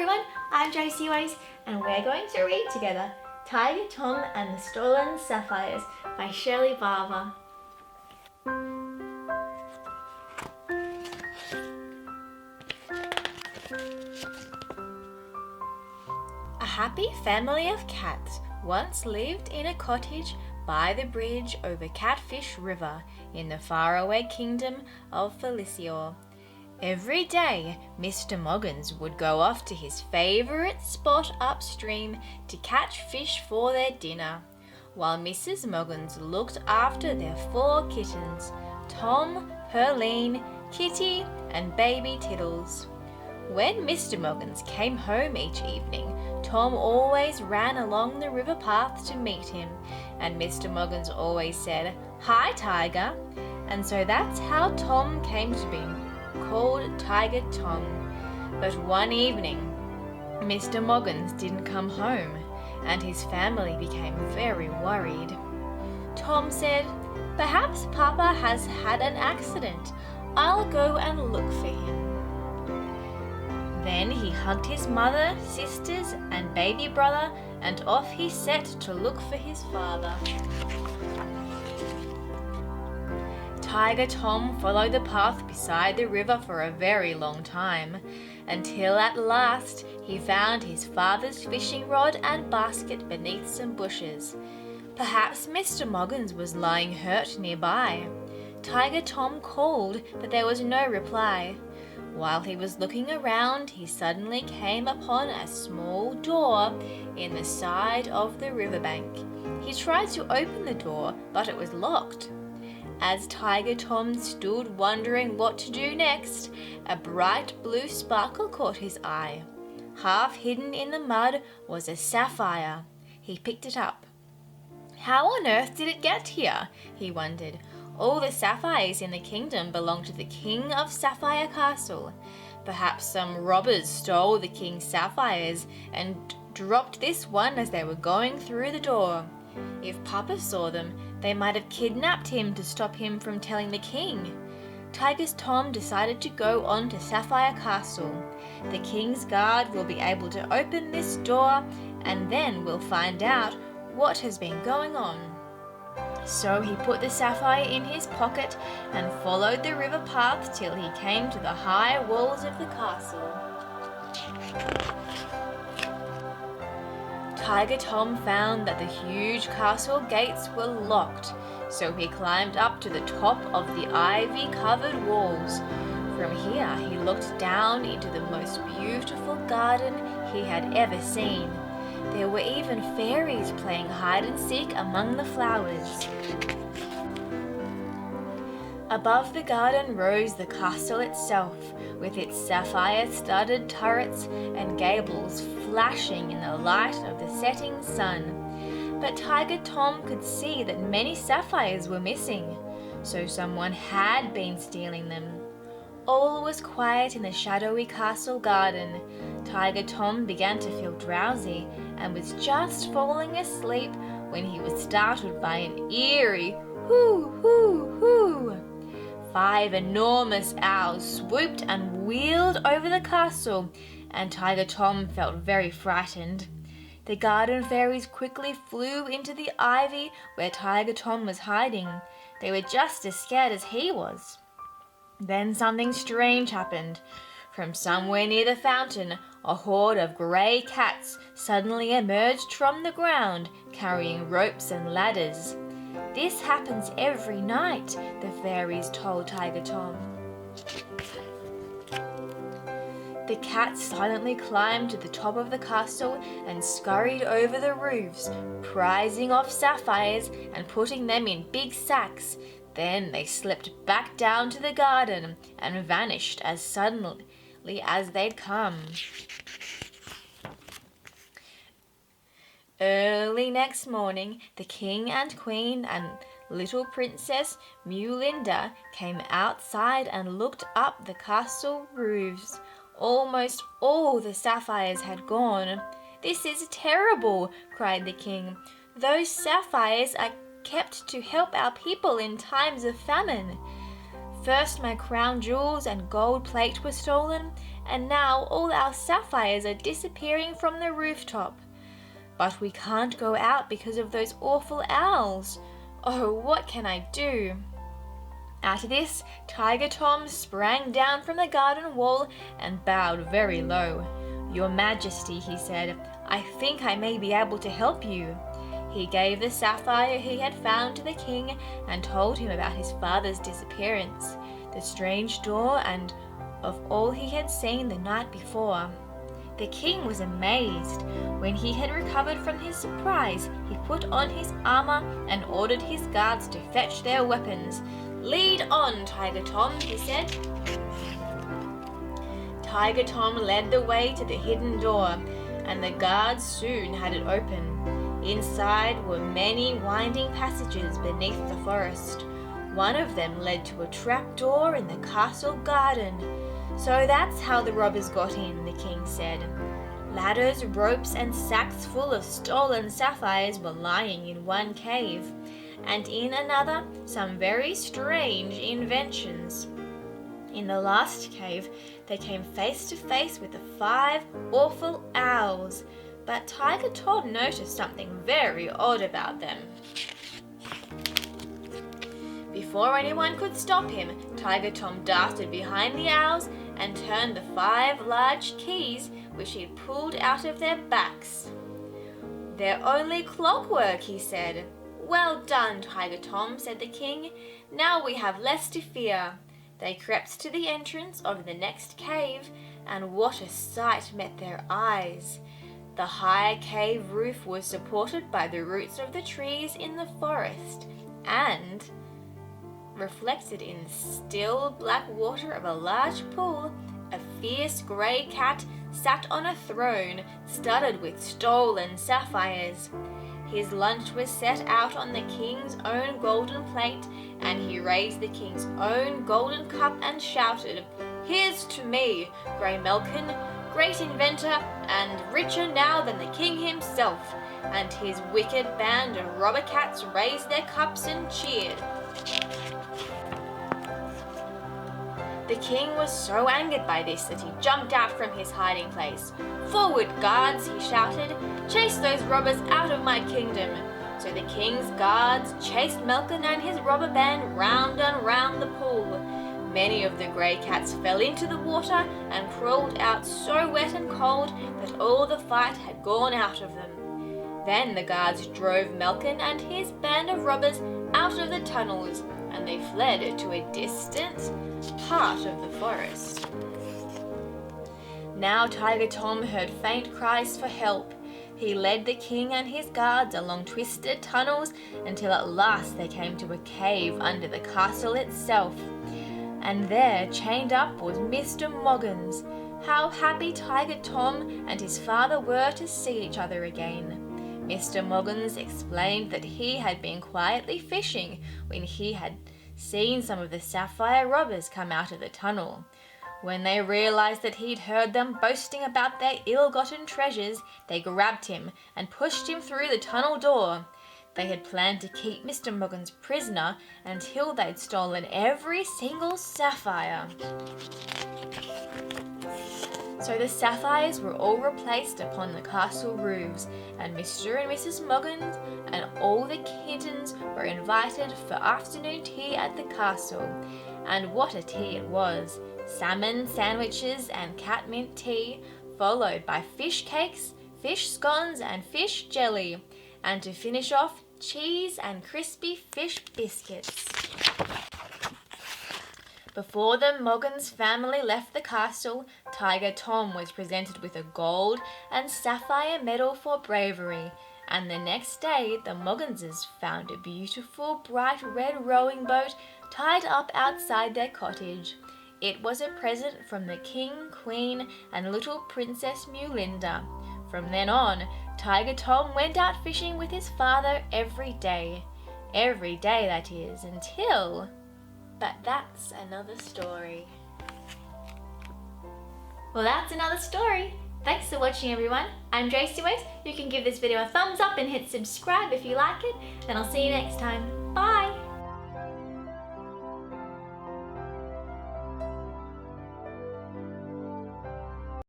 everyone, I'm JosieWose and we're going to read together Tiger Tom and the Stolen Sapphires by Shirley Barber. A happy family of cats once lived in a cottage by the bridge over Catfish River in the faraway kingdom of Felicior. Every day, Mr. Moggins would go off to his favourite spot upstream to catch fish for their dinner, while Mrs. Moggins looked after their 4 kittens, Tom, Pearline, Kitty, and baby Tiddles. When Mr. Moggins came home each evening, Tom always ran along the river path to meet him, and Mr. Moggins always said, "Hi, Tiger," and so that's how Tom came to be called Tiger Tom. But one evening, Mr. Moggins didn't come home, and his family became very worried. Tom said, "Perhaps Papa has had an accident. I'll go and look for him." Then he hugged his mother, sisters, and baby brother, and off he set to look for his father. Tiger Tom followed the path beside the river for a very long time, until at last he found his father's fishing rod and basket beneath some bushes. Perhaps Mr. Moggins was lying hurt nearby. Tiger Tom called, but there was no reply. While he was looking around, he suddenly came upon a small door in the side of the riverbank. He tried to open the door, but it was locked. As Tiger Tom stood wondering what to do next, a bright blue sparkle caught his eye. Half hidden in the mud was a sapphire. He picked it up. How on earth did it get here? He wondered. All the sapphires in the kingdom belonged to the king of Sapphire Castle. Perhaps some robbers stole the king's sapphires and dropped this one as they were going through the door. If Papa saw them, they might have kidnapped him to stop him from telling the king. Tiger Tom decided to go on to Sapphire Castle. The king's guard will be able to open this door, and then we'll find out what has been going on. So he put the sapphire in his pocket and followed the river path till he came to the high walls of the castle. Tiger Tom found that the huge castle gates were locked, so he climbed up to the top of the ivy-covered walls. From here he looked down into the most beautiful garden he had ever seen. There were even fairies playing hide-and-seek among the flowers. Above the garden rose the castle itself, with its sapphire-studded turrets and gables flashing in the light of the setting sun. But Tiger Tom could see that many sapphires were missing, so someone had been stealing them. All was quiet in the shadowy castle garden. Tiger Tom began to feel drowsy and was just falling asleep when he was startled by an eerie hoo hoo hoo. 5 enormous owls swooped and wheeled over the castle, and Tiger Tom felt very frightened. The garden fairies quickly flew into the ivy where Tiger Tom was hiding. They were just as scared as he was. Then something strange happened. From somewhere near the fountain, a horde of grey cats suddenly emerged from the ground, carrying ropes and ladders. "This happens every night," the fairies told Tiger Tom. The cats silently climbed to the top of the castle and scurried over the roofs, prizing off sapphires and putting them in big sacks. Then they slipped back down to the garden and vanished as suddenly as they'd come. Early next morning, the king and queen and little princess Mulinda came outside and looked up the castle roofs. Almost all the sapphires had gone. "This is terrible," cried the king. "Those sapphires are kept to help our people in times of famine. First my crown jewels and gold plate were stolen, and now all our sapphires are disappearing from the rooftop. But we can't go out because of those awful owls. Oh, what can I do?" At this, Tiger Tom sprang down from the garden wall and bowed very low. "Your Majesty," he said, "I think I may be able to help you." He gave the sapphire he had found to the king and told him about his father's disappearance, the strange door, and of all he had seen the night before. The king was amazed. When he had recovered from his surprise, he put on his armor and ordered his guards to fetch their weapons. "Lead on, Tiger Tom," he said. Tiger Tom led the way to the hidden door, and the guards soon had it open. Inside were many winding passages beneath the forest. One of them led to a trapdoor in the castle garden. "So that's how the robbers got in," the king said. Ladders, ropes, and sacks full of stolen sapphires were lying in one cave, and in another some very strange inventions. In the last cave, they came face to face with the 5 awful owls, but Tiger Tom noticed something very odd about them. Before anyone could stop him, Tiger Tom darted behind the owls and turned the 5 large keys which he'd pulled out of their backs. "They're only clockwork," he said. "Well done, Tiger Tom," said the king. "Now we have less to fear." They crept to the entrance of the next cave, and what a sight met their eyes! The high cave roof was supported by the roots of the trees in the forest, and reflected in the still black water of a large pool, a fierce grey cat sat on a throne studded with stolen sapphires. His lunch was set out on the king's own golden plate, and he raised the king's own golden cup and shouted, "Here's to me, Grey Melkin, great inventor and richer now than the king himself." And his wicked band of robber cats raised their cups and cheered. The king was so angered by this that he jumped out from his hiding place. "Forward, guards," he shouted. "Chase those robbers out of my kingdom." So the king's guards chased Melkin and his robber band round and round the pool. Many of the grey cats fell into the water and crawled out so wet and cold that all the fight had gone out of them. Then the guards drove Melkin and his band of robbers out of the tunnels, and they fled to a distant part of the forest. Now Tiger Tom heard faint cries for help. He led the king and his guards along twisted tunnels until at last they came to a cave under the castle itself. And there, chained up, was Mr. Moggins. How happy Tiger Tom and his father were to see each other again. Mr. Moggins explained that he had been quietly fishing when he had seen some of the sapphire robbers come out of the tunnel. When they realized that he'd heard them boasting about their ill-gotten treasures, they grabbed him and pushed him through the tunnel door. They had planned to keep Mr. Moggins prisoner until they'd stolen every single sapphire. So the sapphires were all replaced upon the castle roofs, and Mr. and Mrs. Moggins and all the kittens were invited for afternoon tea at the castle. And what a tea it was! Salmon sandwiches and catmint tea, followed by fish cakes, fish scones and fish jelly, and to finish off, cheese and crispy fish biscuits. Before the Moggins family left the castle, Tiger Tom was presented with a gold and sapphire medal for bravery, and the next day the Mogginses found a beautiful bright red rowing boat tied up outside their cottage. It was a present from the King, Queen, and little Princess Mulinda. From then on, Tiger Tom went out fishing with his father every day. Every day, that is, until... But that's another story. Well, that's another story. Thanks for watching, everyone. I'm JosieWose. You can give this video a thumbs up and hit subscribe if you like it, and I'll see you next time. Bye!